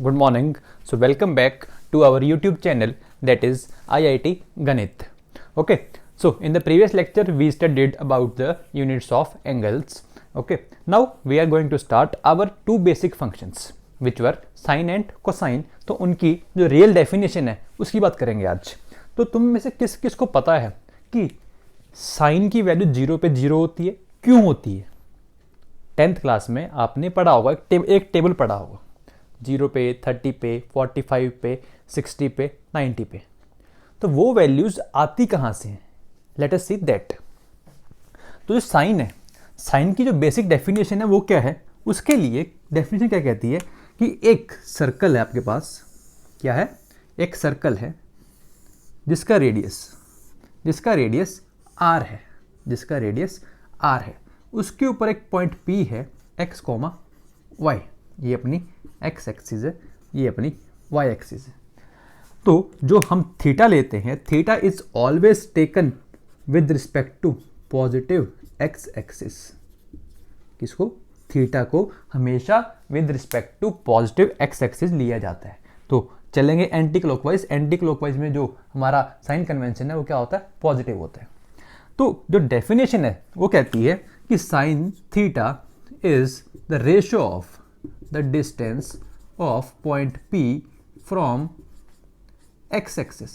Good morning. So welcome back to our YouTube channel, that is IIT Ganit. Okay. So in the previous lecture we studied about the units of angles. Okay. Now we are going to start our two basic functions which were sine and cosine. तो उनकी जो real definition है उसकी बात करेंगे आज. तो तुम में से किस किस को पता है कि साइन की वैल्यू जीरो पे जीरो होती है, क्यों होती है? 10th क्लास में आपने पढ़ा होगा, एक टेबल पढ़ा होगा, 0 पे, 30 पे, 45 पे, 60 पे, 90 पे. तो वो वैल्यूज आती कहाँ से हैं? Let us see that. तो जो साइन है, साइन की जो बेसिक डेफिनेशन है वो क्या है? उसके लिए डेफिनेशन क्या कहती है कि एक सर्कल है आपके पास. क्या है? एक सर्कल है जिसका रेडियस r है, जिसका रेडियस r है. उसके ऊपर एक पॉइंट P है, x, y. ये अपनी x एक्सिस है, ये अपनी y एक्सिस है. तो जो हम थीटा लेते हैं, theta is always taken with respect to positive x axis. किसको? थीटा को हमेशा with respect to positive x axis लिया जाता है. तो चलेंगे एंटी क्लॉकवाइज. एंटी क्लॉकवाइज में जो हमारा साइन कन्वेंशन है वो क्या होता है? पॉजिटिव होता है. तो जो डेफिनेशन है वो कहती है कि sine theta is the ratio of the distance of point P from x axis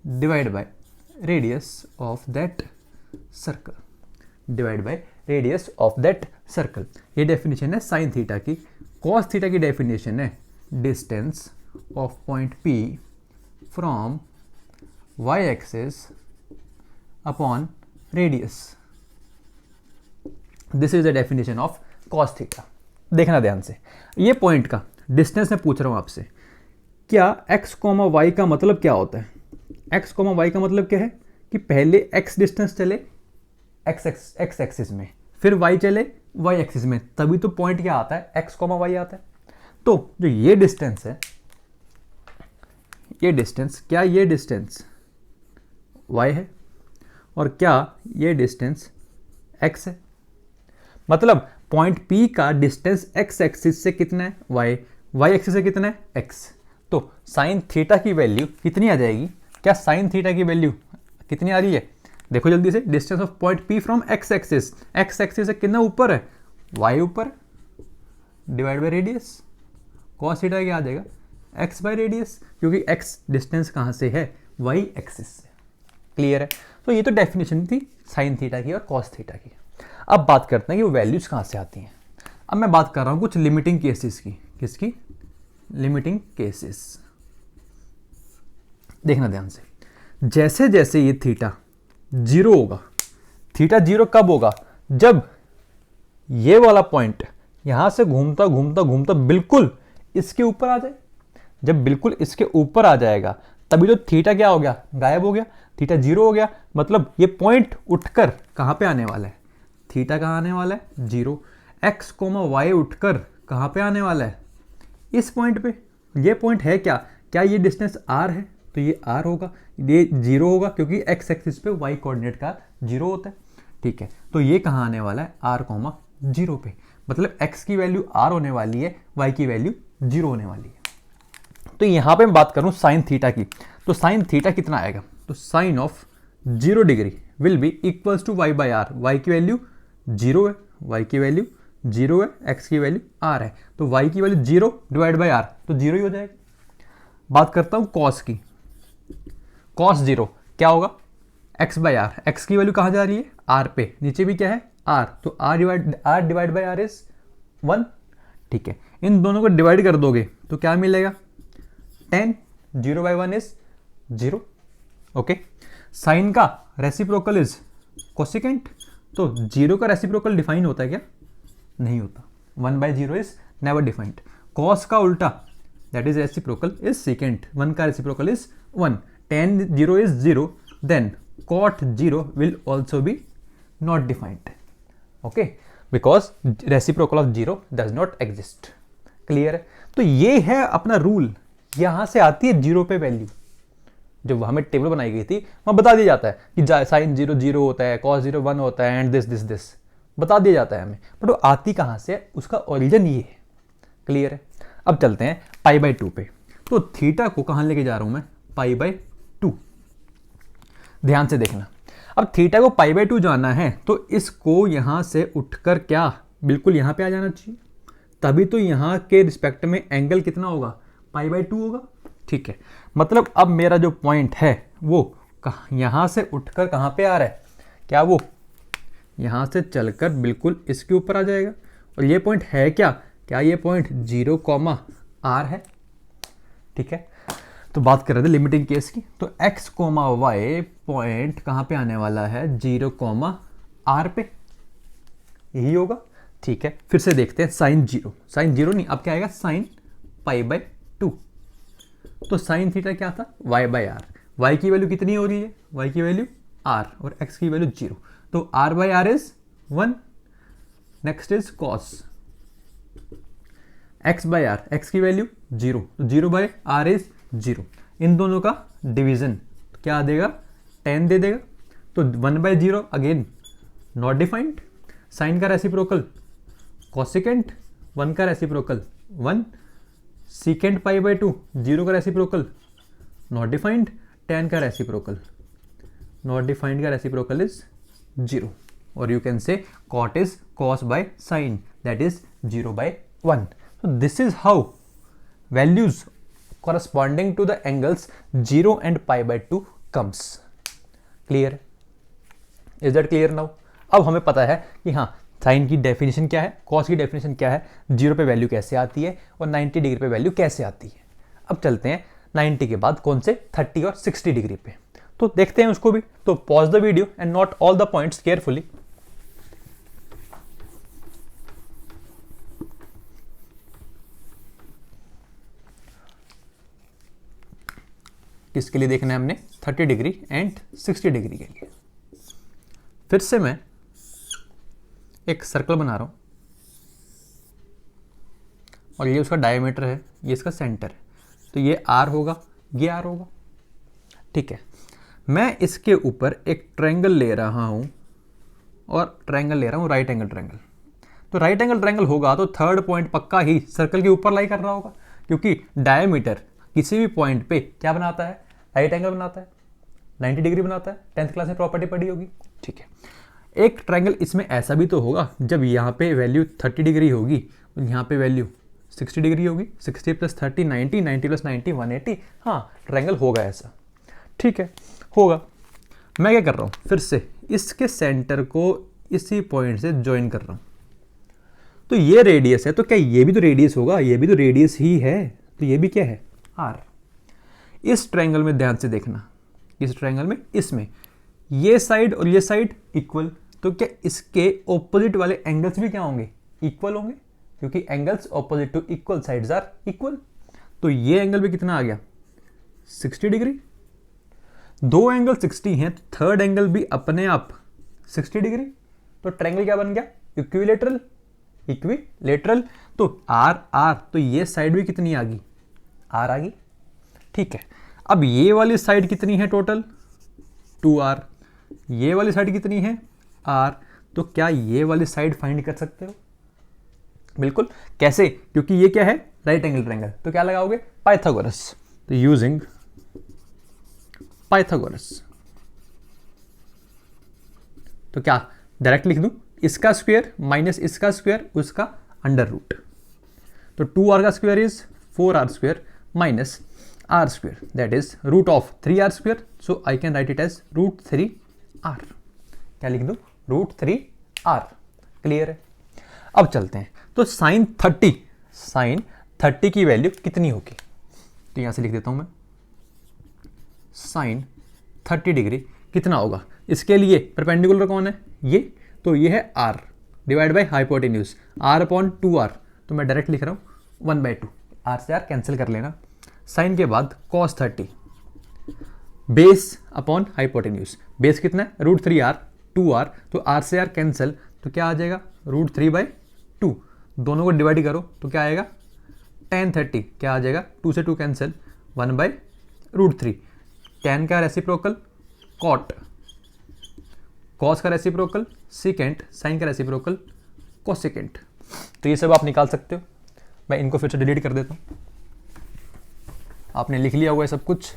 divide by radius of that circle, divide by radius of that circle. ये डेफिनेशन है साइन थीटा की. कॉस थीटा की definition है distance of point P from y axis upon radius. This is the definition of cos theta. देखना ध्यान से, ये point का डिस्टेंस मैं पूछ रहा हूं आपसे. क्या x, y का मतलब क्या होता है? x, y का मतलब क्या है कि पहले x डिस्टेंस चले x एक्सिस में, फिर y चले y एक्सिस में, तभी तो पॉइंट क्या आता है? x, y आता है. तो जो ये डिस्टेंस है, ये डिस्टेंस, क्या ये डिस्टेंस y है और क्या ये डिस्टेंस x है? मतलब पॉइंट P का डिस्टेंस x एक्सिस से कितना है? y एक्सिस से कितना है? x. तो साइन थीटा की वैल्यू कितनी आ जाएगी? क्या साइन थीटा की वैल्यू कितनी आ रही है? देखो जल्दी से. Distance of point P from x axis, x axis से कितना ऊपर है? y ऊपर, divide by radius. Cos theta क्या आ जाएगा? x बाय रेडियस, क्योंकि x डिस्टेंस कहाँ से है? y एक्सिस से. क्लियर है? तो ये तो डेफिनेशन थी साइन थीटा की और कॉस थीटा की. अब बात करते हैं कि वो वैल्यूज कहाँ से आती हैं. अब मैं बात कर रहा हूँ कुछ लिमिटिंग केसेस की. किसकी? Limiting cases. देखना ध्यान से. जैसे जैसे ये थीटा जीरो होगा, थीटा जीरो कब होगा? जब ये वाला पॉइंट यहां से घूमता घूमता घूमता बिल्कुल इसके ऊपर आ जाए. जब बिल्कुल इसके ऊपर आ जाएगा तभी तो थीटा क्या हो गया? गायब हो गया. थीटा जीरो हो गया. मतलब ये पॉइंट उठकर कहां पे आने वाला है? थीटा कहां आने वाला है? जीरो. x, y उठकर कहां पे आने वाला है? इस पॉइंट पे. ये पॉइंट है क्या? क्या ये डिस्टेंस r है? तो ये r होगा, ये जीरो होगा, क्योंकि x एक्सिस पे y कोऑर्डिनेट का जीरो होता है. ठीक है. तो ये कहां आने वाला है? r, जीरो पे. मतलब x की वैल्यू r होने वाली है, y की वैल्यू जीरो होने वाली है. तो यहां पे मैं बात करूं साइन थीटा की, तो साइन थीटा कितना आएगा? तो sine of 0 degree will be equals to y by r. y की वैल्यू जीरो है, y की वैल्यू जीरो है, x की वैल्यू r है. तो y की value zero divide by r, तो जीरो ही हो जाएगा. बात करता हूं कॉस की. कॉस जीरो क्या होगा? x by r. x की वैल्यू कहां जा रही है? r पे. नीचे भी क्या है? r. तो r divide by r is 1. ठीक है. इन दोनों को डिवाइड कर दोगे तो क्या मिलेगा? 10. 0 बाई 1 इज 0. ओके. साइन का रेसिप्रोकल इज कोसेकेंट. तो जीरो का रेसिप्रोकल डिफाइन होता है क्या? नहीं होता. 1 by zero is never defined. Cos का उल्टा, that is reciprocal, is secant. 1 का reciprocal is 1. tan 0 is 0, then cot 0 will also be not defined. Okay, because reciprocal of 0 does not exist. Clear है? तो ये है अपना रूल. यहां से आती है जीरो पे वैल्यू. जब हमें टेबल बनाई गई थी वहां बता दिया जाता है कि साइन 0 0 होता है, कॉस 0 1 होता है, एंड दिस बता दिया जाता है हमें. बट वो आती कहां से है? उसका ओरिजिन ये है. क्लियर है? अब चलते हैं पाई बाय 2 पे। तो थीटा को कहाँ लेके जा रहा हूँ मैं, पाई बाय 2। ध्यान से देखना, अब थीटा को पाई बाय 2 जाना है तो इसको यहाँ से उठकर क्या बिल्कुल यहाँ पे आ जाना चाहिए, तभी तो यहाँ के रिस्पेक्ट में एंगल कितना होगा, पाई बाय 2 होगा। ठीक है, मतलब अब मेरा जो पॉइंट है वो यहाँ से उठकर कहाँ पे आ रहा है, क्या वो यहाँ से चलकर बिल्कुल इसके ऊपर आ जाएगा। और ये पॉइंट है क्या ये पॉइंट 0, r है। ठीक है, तो बात कर रहे थे लिमिटिंग केस की, तो x, y पॉइंट कहाँ पे आने वाला है, 0, r पे, यही होगा। ठीक है, फिर से देखते हैं साइन जीरो नहीं, अब क्या आएगा, साइन पाई बाय 2। तो साइन थीटा क्या था, y बाय आर। y की वैल्यू कितनी हो रही है, y की वैल्यू r और x की वैल्यू 0, तो r by r is 1। Next is cos x by r, x की वैल्यू 0, तो 0 बाय आर इज 0। इन दोनों का डिवीजन क्या देगा, 10 दे देगा। तो 1 by 0 again not defined. Sine का रेसिप्रोकल कॉसिकेंट, 1 का रेसिप्रोकल 1, सीकेंट पाई बाय 2, 0 का रेसिप्रोकल नॉट डिफाइंड, 10 का रेसिप्रोकल नॉट डिफाइंड का रेसिप्रोकल इज 0। और you can say cot is cos by sine, that is 0 by 1। So this is how values corresponding to the angles 0 and pi by 2 comes. Clear? Is that clear now? अब हमें पता है कि हाँ sign की definition क्या है, cos की डेफिनेशन क्या है, 0 पे वैल्यू कैसे आती है और 90 डिग्री पे वैल्यू कैसे आती है। अब चलते हैं 90 के बाद कौन से, 30 और 60 डिग्री पे, तो देखते हैं उसको भी। तो pause the video and note all the points carefully. किसके लिए देखना है हमने, 30 डिग्री एंड 60 डिग्री के लिए। फिर से मैं एक सर्कल बना रहा हूं और ये उसका डायमीटर है, ये इसका सेंटर है, तो ये r होगा, ये r होगा। ठीक है, मैं इसके ऊपर एक ट्रायंगल ले रहा हूं और ट्रायंगल ले रहा हूं राइट एंगल ट्रायंगल। तो राइट एंगल ट्रायंगल होगा तो थर्ड पॉइंट पक्का ही सर्कल के ऊपर लाई कर रहा होगा, क्योंकि डायमीटर किसी भी पॉइंट पे क्या बनाता है, राइट एंगल बनाता है, 90 डिग्री बनाता है, 10th क्लास में प्रॉपर्टी पढ़ी होगी। ठीक है, एक ट्रायंगल इसमें ऐसा भी तो होगा जब यहाँ पे वैल्यू 30 डिग्री होगी और यहाँ पे वैल्यू 60 डिग्री होगी, 60 प्लस 30 90, 90 प्लस 90 180। हाँ ट्रायंगल होगा ऐसा। ठीक है, होगा। मैं क्या कर रहा हूँ, फिर से इसके सेंटर को इसी पॉइंट से ज्वाइन कर रहा हूँ। तो ये रेडियस है, तो क्या ये भी तो रेडियस होगा, ये भी तो रेडियस ही है, तो ये भी क्या है, r। इस ट्रायंगल में ध्यान से देखना, इस ट्रायंगल में इसमें ये साइड और ये साइड इक्वल, तो क्या इसके ऑपोजिट वाले एंगल्स भी क्या होंगे, इक्वल होंगे, क्योंकि angles opposite to equal sides are equal. तो ये एंगल भी कितना आ गया, 60 डिग्री। दो एंगल 60 हैं, तो थर्ड एंगल भी अपने आप 60 डिग्री। तो ट्रायंगल क्या बन गया, इक्विलेटरल, इक्विलेटरल। तो आर आर, तो ये साइड भी कितनी आ गई, आर आ गई। ठीक है, अब ये वाली साइड कितनी है टोटल, 2r, ये वाली साइड कितनी है, r। तो क्या ये वाली साइड फाइंड कर सकते हो, बिल्कुल। कैसे, क्योंकि ये क्या है, राइट एंगल ट्रायंगल, तो क्या लगाओगे, पाइथागोरस। तो यूजिंग पाइथागोरस, तो क्या डायरेक्ट लिख दूं, इसका स्क्वायर माइनस इसका स्क्वायर, उसका अंडर रूट। तो 2r का square is 4r square minus r square, that is root of 3r square, so I can write it as root 3r। क्या लिख दूं, root 3r। क्लियर है। अब चलते हैं, तो साइन 30 की वैल्यू कितनी होगी, तो यहां से लिख देता हूं मैं, साइन 30 डिग्री कितना होगा। इसके लिए परपेंडिकुलर कौन है, ये, तो ये है r divide by hypotenuse, r upon 2r। तो मैं डायरेक्ट लिख रहा हूं 1/2, r से r कैंसिल कर लेना। साइन के बाद cos 30 base upon hypotenuse, base कितना है, रूट 3r 2r, तो r से r कैंसिल, तो क्या आ जाएगा, रूट 3/2। दोनों को डिवाइड करो तो क्या आएगा, tan 30, क्या आ जाएगा, 2 से 2 कैंसिल, 1/√3। tan का रेसिप्रोकल cot, cos का रेसिप्रोकल secant, sin का रेसिप्रोकल cosecant। तो ये सब आप निकाल सकते हो। मैं इनको फिर से डिलीट कर देता हूँ, आपने लिख लिया होगा सब कुछ।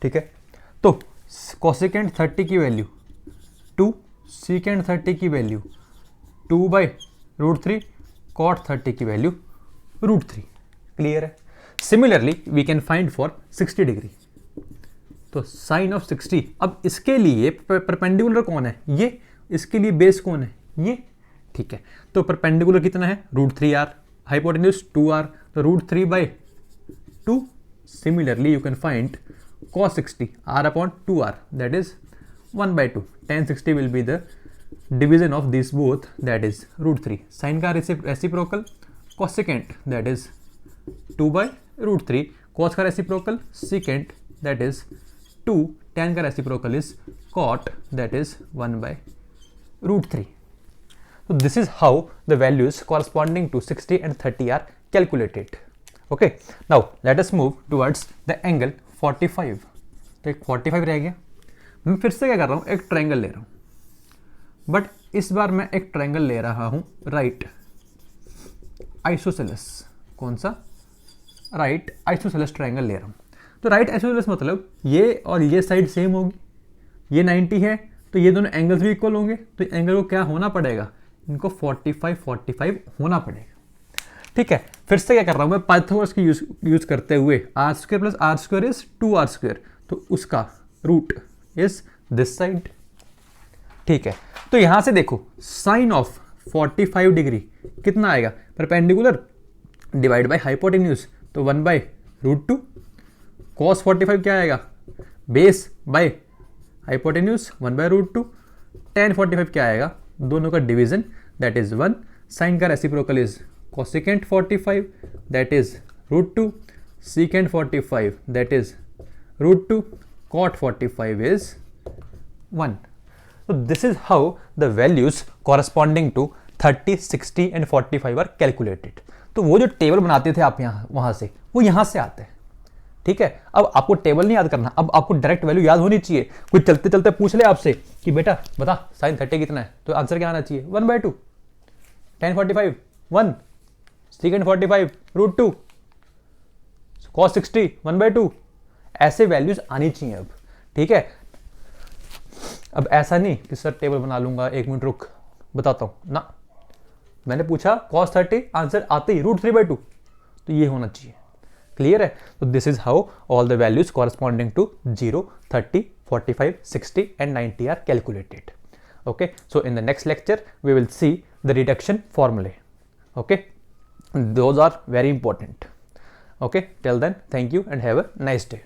ठीक है, तो कोसेकेंट 30 की वैल्यू 2, सीकेंट 30 की वैल्यू 2/√3, कॉट 30 की वैल्यू √3। क्लियर है। Similarly we can find for 60 degree. तो साइन ऑफ 60, अब इसके लिए परपेंडिकुलर कौन है, ये, इसके लिए बेस कौन है, ये। ठीक है, तो परपेंडिकुलर कितना है, √3r, हाइपोटेन्यूज 2r, तो √3/2। Similarly you can find cos 60 r/2r, that is 1/2. tan 60 will be the division of these both, that is √3. sin का reciprocal cosecant, that is 2/√3. cos का reciprocal secant, that is 2. tan का reciprocal is cot, that is 1/√3. So this is how the values corresponding to 60 and 30 are calculated. Okay, now let us move towards the angle 45। तो एक 45 रह गया। मैं फिर से क्या कर रहा हूँ, एक ट्रायंगल ले रहा हूँ, बट इस बार मैं एक ट्रायंगल ले रहा हूँ राइट आइसोसेलेस। कौन सा, राइट आइसोसेलेस ट्रायंगल ले रहा हूँ। तो राइट आइसोसेलेस मतलब ये और ये साइड सेम होगी, ये 90 है, तो ये दोनों एंगल्स भी इक्वल होंगे, तो एंगल को क्या होना पड़ेगा, इनको 45 होना पड़ेगा। ठीक है, फिर से क्या कर रहा हूं मैं, पाइथागोरस की यूज करते हुए r² + r² इज 2r², तो उसका रूट इज दिस साइड। ठीक है, तो यहां से देखो साइन ऑफ 45 डिग्री कितना आएगा, परपेंडिकुलर डिवाइड बाय हाइपोटेन्यूज, तो 1/√2। cos 45 क्या आएगा, बेस बाय हाइपोटेन्यूज 1/√2। tan 45 क्या आएगा, दोनों का डिवीजन, दैट इज 1। साइन का reciprocal is cosecant 45, that is √2, secant 45, that is √2, cot 45 is 1. So this is how the values corresponding to 30, 60 and 45 are calculated. तो वो जो टेबल बनाते थे आप यहाँ वहाँ से, वो यहाँ से आते हैं। ठीक है, अब आपको टेबल नहीं याद करना, अब आपको डायरेक्ट वैल्यू याद होनी चाहिए। कोई चलते चलते पूछ ले आपसे कि बेटा बता साइन 30 कितना है, तो आंसर क्या आना चाहिए, 1/2, tan 45 1, secant 45 √2, cos 60 1/2, ऐसे वैल्यूज आनी चाहिए अब। ठीक है, अब ऐसा नहीं कि सर टेबल बना लूंगा, 1 मिनट रुक बताता हूं ना, मैंने पूछा cos 30, आंसर आते ही √3/2, तो ये होना चाहिए। क्लियर है। तो this is how all the values corresponding to 0, 30, 45, 60 and 90 are calculated. Okay, so in the next lecture we will see the reduction formulae. Okay, those are very important. Okay, till then, thank you and have a nice day.